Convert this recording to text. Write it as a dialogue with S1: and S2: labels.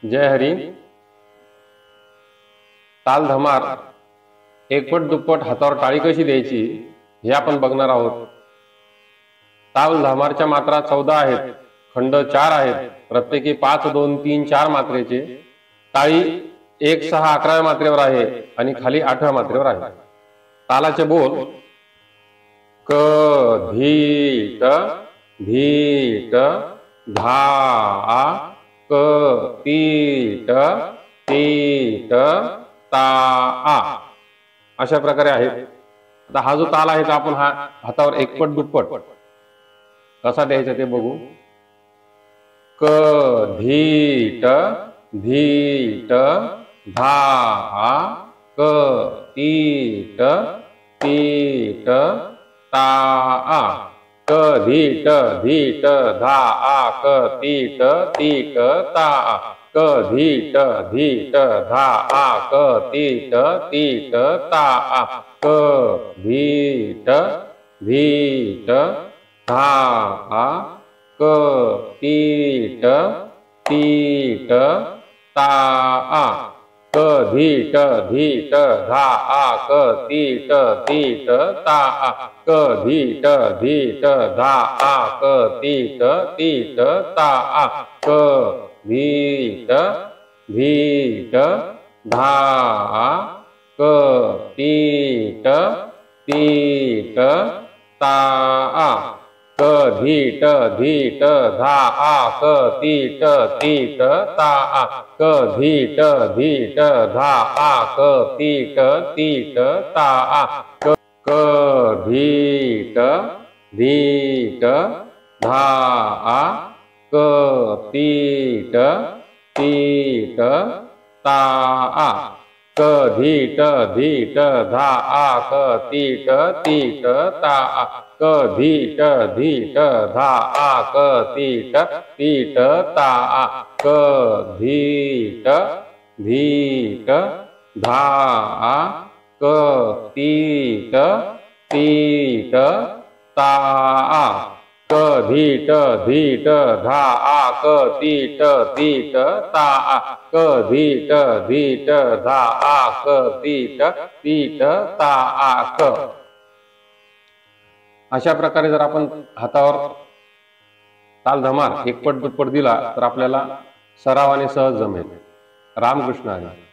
S1: जय हरी। ताल धमार एकपट दुप्पट हातावर टाळी कशी द्यायची हे आपण बघणार आहोत। ताल धमारच्या मात्रा 14 आहेत, खंड 4 आहेत, प्रत्येकी 5, 2, 3, 4 मात्रेचे। टाळी 1, 6, 11व्या मात्रेवर आहे आणि खाली 8व्या मात्रेवर आहे। तालाचे बोल क धी ट धी ट धा क ती ट ती ट ता आ अशा प्रकारे आहेत। आता हा जो ताल आहे तो आपण हातावर एकपट दुप्पट कसा द्यायचा ते बघू। क धी ट धा क ती ट ता आ क धी ट धा आ क ती ट ता आ क धी ट धा आ क ती ट ता आ क धी ट धा आ क ती ट ता आ क धी ट धा आ क ती ट ता आ क धी ट धा आ क ती ट ता आ क धी ट धा आ क ती ट ता आ क धी ट धा आ क ती ट ता आ क धी ट धा आ क ती ट ता आ क धी ट धा आ क ती ट ता आ क धी ट धा आ क ती ट ता आ क धी ट धा आ क ती ट ता आ क धी ट धा आ क ती ट ता आ क धी ट धा आ क ती ट ता आ क धी ट धा आ क ती ट ता आ क। अशा प्रकारे जर आपण हातावर ताल धमार एकपट दुप्पट दिला तर आपल्याला सरावाने सहज जमेल। रामकृष्ण हरी।